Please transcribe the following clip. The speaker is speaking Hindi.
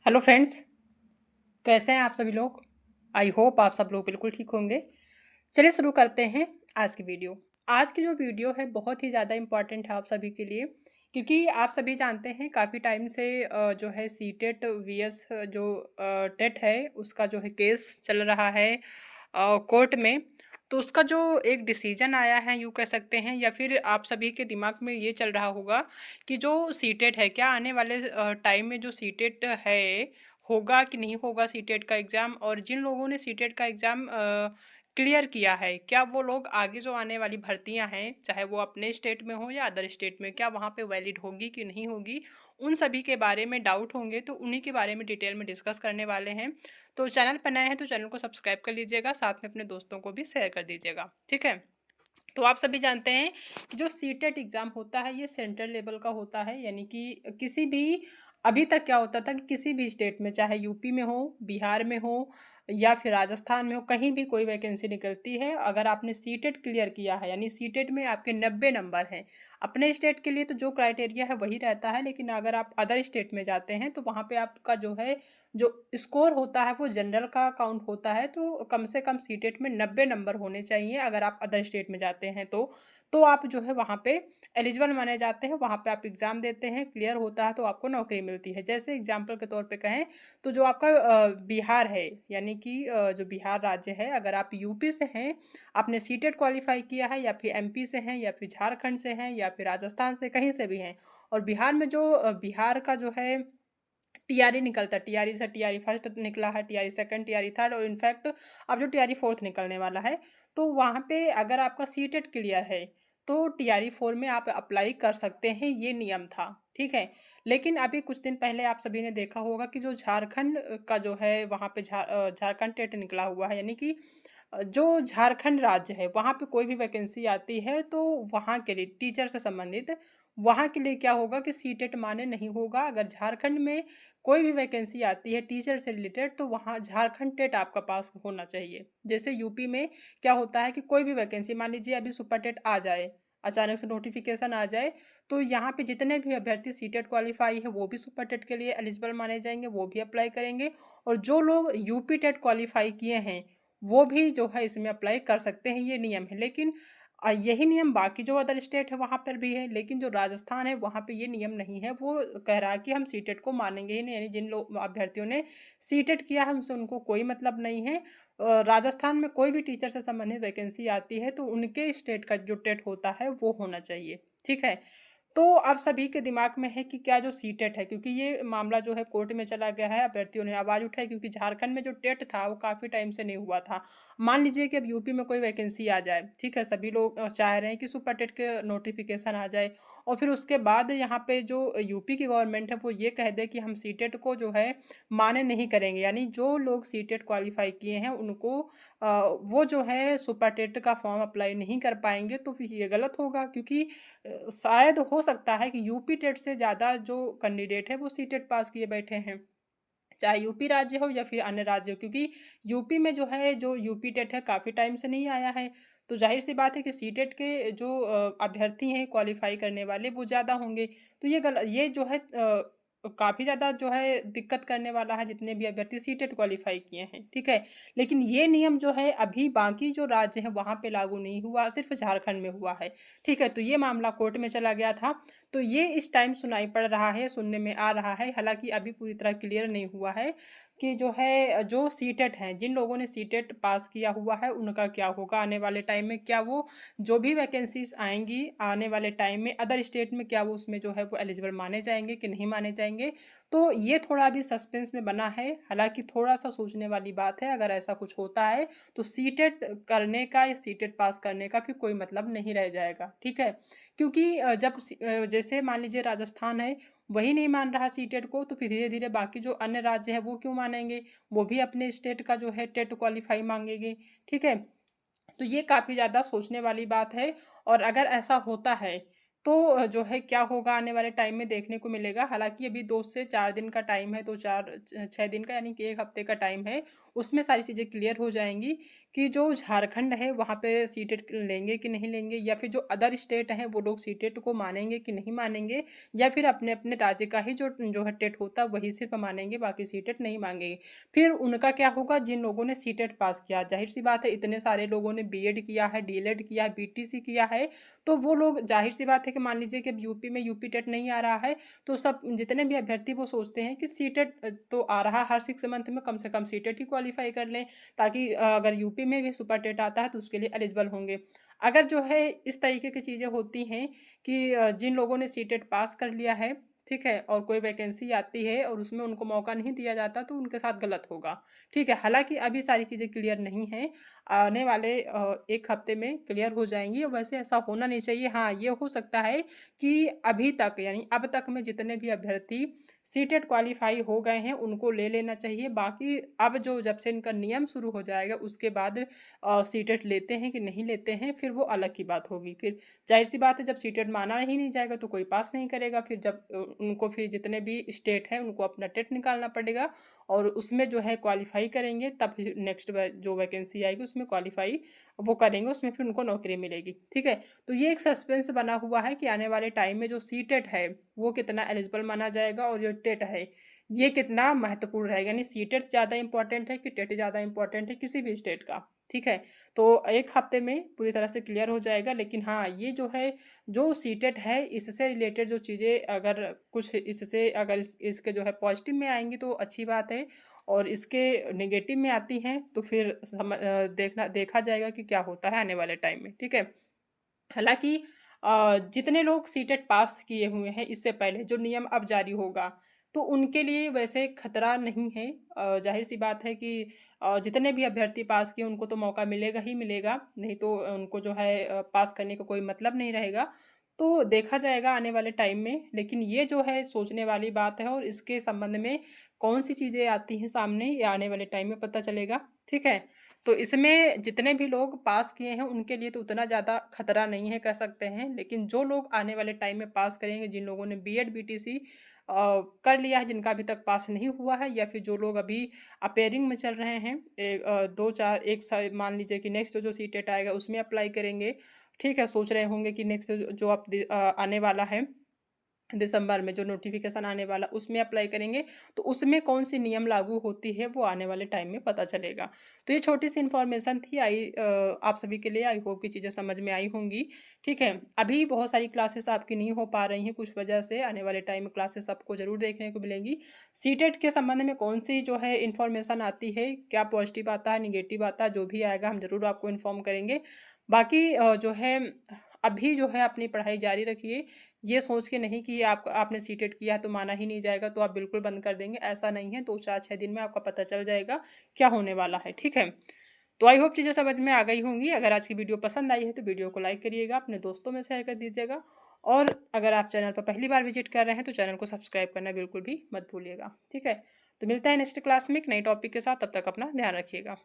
हेलो फ्रेंड्स, कैसे हैं आप सभी लोग। आई होप आप सब लोग बिल्कुल ठीक होंगे। चलिए शुरू करते हैं आज की वीडियो। आज की जो वीडियो है बहुत ही ज़्यादा इम्पॉर्टेंट है आप सभी के लिए, क्योंकि आप सभी जानते हैं काफ़ी टाइम से जो है सीटेट वीएस जो टेट है उसका जो है केस चल रहा है कोर्ट में। तो उसका जो एक डिसीजन आया है यूँ कह सकते हैं, या फिर आप सभी के दिमाग में ये चल रहा होगा कि जो सीटेट है, क्या आने वाले टाइम में जो सीटेट है होगा कि नहीं होगा सीटेट का एग्ज़ाम। और जिन लोगों ने सीटेट का एग्ज़ाम क्लियर किया है, क्या वो लोग आगे जो आने वाली भर्तियां हैं, चाहे वो अपने स्टेट में हो या अदर स्टेट में, क्या वहाँ पे वैलिड होगी कि नहीं होगी, उन सभी के बारे में डाउट होंगे। तो उन्हीं के बारे में डिटेल में डिस्कस करने वाले हैं। तो चैनल पर नए हैं तो चैनल को सब्सक्राइब कर लीजिएगा, साथ में अपने दोस्तों को भी शेयर कर दीजिएगा, ठीक है। तो आप सभी जानते हैं कि जो सीटेट एग्ज़ाम होता है ये सेंट्रल लेवल का होता है, यानी कि किसी भी, अभी तक क्या होता था कि किसी भी स्टेट में, चाहे यूपी में हो, बिहार में हो या फिर राजस्थान में हो, कहीं भी कोई वैकेंसी निकलती है, अगर आपने सीटेट क्लियर किया है यानी सीटेट में आपके 90 नंबर हैं। अपने स्टेट के लिए तो जो क्राइटेरिया है वही रहता है, लेकिन अगर आप अदर स्टेट में जाते हैं तो वहाँ पे आपका जो है जो स्कोर होता है वो जनरल का काउंट होता है। तो कम से कम सीटेट में 90 नंबर होने चाहिए अगर आप अदर स्टेट में जाते हैं तो आप जो है वहाँ पे एलिजिबल माने जाते हैं। वहाँ पे आप एग्ज़ाम देते हैं, क्लियर होता है तो आपको नौकरी मिलती है। जैसे एग्जाम्पल के तौर पे कहें तो जो आपका बिहार है, यानी कि जो बिहार राज्य है, अगर आप यूपी से हैं, आपने सीटेट क्वालिफाई किया है, या फिर एमपी से हैं, या फिर झारखंड से हैं, या फिर राजस्थान से, कहीं से भी हैं, और बिहार में जो बिहार का जो है टीआरई निकलता है, टीआरई से टीआरई फर्स्ट निकला है, टीआरई सेकंड, टीआरई थर्ड, और इनफैक्ट अब जो टीआरई फोर्थ निकलने वाला है, तो वहाँ पे अगर आपका सीटेट क्लियर है तो टीआरई फोर में आप अप्लाई कर सकते हैं, ये नियम था, ठीक है। लेकिन अभी कुछ दिन पहले आप सभी ने देखा होगा कि जो झारखंड का जो है वहाँ पे झारखंड टेट निकला हुआ है, यानी कि जो झारखंड राज्य है वहाँ पे कोई भी वैकेंसी आती है तो वहाँ के लिए टीचर से संबंधित, वहाँ के लिए क्या होगा कि सीटेट मान्य नहीं होगा। अगर झारखंड में कोई भी वैकेंसी आती है टीचर से रिलेटेड तो वहाँ झारखंड टेट आपका पास होना चाहिए। जैसे यूपी में क्या होता है कि कोई भी वैकेंसी, मान लीजिए अभी सुपर टेट आ जाए, अचानक से नोटिफिकेशन आ जाए, तो यहाँ पे जितने भी अभ्यर्थी सीटेट क्वालिफाई है वो भी सुपर टेट के लिए एलिजिबल माने जाएंगे, वो भी अप्लाई करेंगे। और जो लोग यूपी टेट क्वालिफाई किए हैं वो भी जो है इसमें अप्लाई कर सकते हैं, ये नियम है। लेकिन यही नियम बाकी जो अदर स्टेट है वहाँ पर भी है, लेकिन जो राजस्थान है वहाँ पे ये नियम नहीं है। वो कह रहा है कि हम सीटेट को मानेंगे ही नहीं, यानी जिन लोग अभ्यर्थियों ने सीटेट किया है उनसे उनको कोई मतलब नहीं है। राजस्थान में कोई भी टीचर से संबंधित वैकेंसी आती है तो उनके स्टेट का जो टेट होता है वो होना चाहिए, ठीक है। तो अब सभी के दिमाग में है कि क्या जो सीटेट है, क्योंकि ये मामला जो है कोर्ट में चला गया है, अभ्यर्थियों ने आवाज़ उठाई, क्योंकि झारखंड में जो टेट था वो काफ़ी टाइम से नहीं हुआ था। मान लीजिए कि अब यूपी में कोई वैकेंसी आ जाए, ठीक है, सभी लोग चाह रहे हैं कि सुपर टेट के नोटिफिकेशन आ जाए, और फिर उसके बाद यहाँ पे जो यूपी की गवर्नमेंट है वो ये कह दे कि हम सीटेट को जो है माने नहीं करेंगे, यानी जो लोग सीटेट क्वालिफाई किए हैं उनको वो जो है सुपर टेट का फॉर्म अप्लाई नहीं कर पाएंगे, तो फिर ये गलत होगा। क्योंकि शायद हो सकता है कि यूपी टेट से ज़्यादा जो कैंडिडेट है वो सीटेट पास किए बैठे हैं, चाहे यूपी राज्य हो या फिर अन्य राज्य हो, क्योंकि यूपी में जो है जो यूपी टेट है काफ़ी टाइम से नहीं आया है। तो जाहिर सी बात है कि सीटेट के जो अभ्यर्थी हैं क्वालिफाई करने वाले वो ज़्यादा होंगे। तो ये जो है काफ़ी ज़्यादा जो है दिक्कत करने वाला है जितने भी अभ्यर्थी सीटेट क्वालिफाई किए हैं, ठीक है। लेकिन ये नियम जो है अभी बाकी जो राज्य हैं वहाँ पे लागू नहीं हुआ, सिर्फ झारखंड में हुआ है, ठीक है। तो ये मामला कोर्ट में चला गया था, तो ये इस टाइम सुनाई पड़ रहा है, सुनने में आ रहा है, हालांकि अभी पूरी तरह क्लियर नहीं हुआ है कि जो है जो सीटेट हैं, जिन लोगों ने सीटेट पास किया हुआ है उनका क्या होगा आने वाले टाइम में। क्या वो जो भी वैकेंसीज आएंगी आने वाले टाइम में अदर स्टेट में, क्या वो उसमें जो है वो एलिजिबल माने जाएंगे कि नहीं माने जाएंगे। तो ये थोड़ा अभी सस्पेंस में बना है, हालांकि थोड़ा सा सोचने वाली बात है। अगर ऐसा कुछ होता है तो सीटेट करने का या सीटेट पास करने का फिर कोई मतलब नहीं रह जाएगा, ठीक है। क्योंकि जैसे मान लीजिए राजस्थान है, वही नहीं मान रहा सीटेट को, तो फिर धीरे धीरे बाकी जो अन्य राज्य है वो क्यों मानेंगे, वो भी अपने स्टेट का जो है टेट क्वालिफाई मांगेंगे, ठीक है। तो ये काफ़ी ज़्यादा सोचने वाली बात है। और अगर ऐसा होता है तो जो है क्या होगा आने वाले टाइम में देखने को मिलेगा। हालांकि अभी 2 से 4 दिन का टाइम है, तो 4 6 दिन का यानी कि 1 हफ्ते का टाइम है। उसमें सारी चीज़ें क्लियर हो जाएंगी कि जो झारखंड है वहाँ पे सीटेट लेंगे कि नहीं लेंगे, या फिर जो अदर स्टेट हैं वो लोग सीटेट को मानेंगे कि नहीं मानेंगे, या फिर अपने अपने राज्य का ही जो जो है टेट होता है वही सिर्फ मानेंगे, बाकी सीटेट नहीं मांगेंगे। फिर उनका क्या होगा, जिन लोगों ने सीटेट पास किया, जाहिर सी बात है इतने सारे लोगों ने बीएड किया है, डीएलएड किया है, बीटीसी किया है, तो वो लोग जाहिर सी बात है कि मान लीजिए कि अब यूपी में यूपी टेट नहीं आ रहा है, तो सब जितने भी अभ्यर्थी वो सोचते हैं कि सीटेट तो आ रहा है हर 6 मंथ में, कम से कम सीटेट ही क्वालिफाई कर लें, ताकि अगर यूपी में भी सुपर टेट आता है तो उसके लिए एलिजिबल होंगे। अगर जो है इस तरीके की चीज़ें होती हैं कि जिन लोगों ने सीटेट पास कर लिया है, ठीक है, और कोई वैकेंसी आती है और उसमें उनको मौका नहीं दिया जाता, तो उनके साथ गलत होगा। ठीक है, हालाँकि अभी सारी चीज़ें क्लियर नहीं हैं, आने वाले 1 हफ्ते में क्लियर हो जाएँगी, और वैसे ऐसा होना नहीं चाहिए। हाँ, ये हो सकता है कि अभी तक यानी अब तक में जितने भी अभ्यर्थी सीटेट क्वालीफाई हो गए हैं उनको ले लेना चाहिए। बाकी अब जो जब से इनका नियम शुरू हो जाएगा उसके बाद सीटेट लेते हैं कि नहीं लेते हैं फिर वो अलग की बात होगी। फिर ज़ाहिर-सी बात है, जब सीटेट माना ही नहीं जाएगा तो कोई पास नहीं करेगा। फिर जब उनको फिर जितने भी स्टेट हैं उनको अपना टेट निकालना पड़ेगा, और उसमें जो है क्वालीफाई करेंगे, तब फिर नेक्स्ट जो वैकेंसी आएगी उसमें क्वालीफाई वो करेंगे, उसमें फिर उनको नौकरी मिलेगी। ठीक है? तो ये एक सस्पेंस बना हुआ है कि आने वाले टाइम में जो सीटेट है वो कितना एलिजिबल माना जाएगा, और जो टेट है ये कितना महत्वपूर्ण रहेगा। यानी सीटेट ज़्यादा इंपॉर्टेंट है कि टेट ज़्यादा इंपॉर्टेंट है किसी भी स्टेट का। ठीक है? तो 1 हफ्ते में पूरी तरह से क्लियर हो जाएगा। लेकिन हाँ, ये जो है, जो सीटेट है इससे रिलेटेड जो चीज़ें अगर कुछ इससे अगर इसके जो है पॉजिटिव में आएँगी तो अच्छी बात है, और इसके नेगेटिव में आती हैं तो फिर देखा जाएगा कि क्या होता है आने वाले टाइम में। ठीक है? हालाँकि जितने लोग सीटेट पास किए हुए हैं इससे पहले, जो नियम अब जारी होगा, तो उनके लिए वैसे खतरा नहीं है। ज़ाहिर-सी बात है कि जितने भी अभ्यर्थी पास किए उनको तो मौका मिलेगा ही मिलेगा, नहीं तो उनको जो है पास करने का कोई मतलब नहीं रहेगा। तो देखा जाएगा आने वाले टाइम में, लेकिन ये जो है सोचने वाली बात है, और इसके संबंध में कौन-सी चीज़ें आती हैं सामने, ये आने वाले टाइम में पता चलेगा। ठीक है? तो इसमें जितने भी लोग पास किए हैं उनके लिए तो उतना ज़्यादा खतरा नहीं है कह सकते हैं, लेकिन जो लोग आने वाले टाइम में पास करेंगे, जिन लोगों ने बीएड बीटीसी कर लिया है, जिनका अभी तक पास नहीं हुआ है, या फिर जो लोग अभी अपेयरिंग में चल रहे हैं, 2-4 1 साल मान लीजिए कि नेक्स्ट जो सीटेट आएगा उसमें अप्लाई करेंगे। ठीक है, सोच रहे होंगे कि नेक्स्ट जो आने वाला है दिसंबर में, जो नोटिफ़िकेशन आने वाला उसमें अप्लाई करेंगे, तो उसमें कौन-सी नियम लागू होती है वो आने वाले टाइम में पता चलेगा। तो ये छोटी-सी इन्फॉर्मेशन थी, आप सभी के लिए, आई होप कि चीज़ें समझ में आई होंगी। ठीक है? अभी बहुत सारी क्लासेस आपकी नहीं हो पा रही हैं कुछ वजह से, आने वाले टाइम में क्लासेस आपको ज़रूर देखने को मिलेंगी। सीटेट के संबंध में कौन-सी जो है इन्फॉर्मेशन आती है, क्या पॉजिटिव आता है, नेगेटिव आता है, जो भी आएगा हम ज़रूर आपको इन्फॉर्म करेंगे। बाकी जो है अभी जो है अपनी पढ़ाई जारी रखिए। ये सोच के नहीं कि आपने सीटेट किया है तो माना ही नहीं जाएगा, तो आप बिल्कुल बंद कर देंगे, ऐसा नहीं है। 2, 4, 6 दिन में आपका पता चल जाएगा क्या होने वाला है, ठीक है? तो आई होप चीज़ें समझ में आ गई होंगी। अगर आज की वीडियो पसंद आई है तो वीडियो को लाइक करिएगा, अपने दोस्तों में शेयर कर दीजिएगा, और अगर आप चैनल पर पहली बार विजिट कर रहे हैं तो चैनल को सब्सक्राइब करना बिल्कुल भी मत भूलिएगा, ठीक है? तो मिलते हैं नेक्स्ट क्लास में एक नए टॉपिक के साथ, तब तक अपना ध्यान रखिएगा।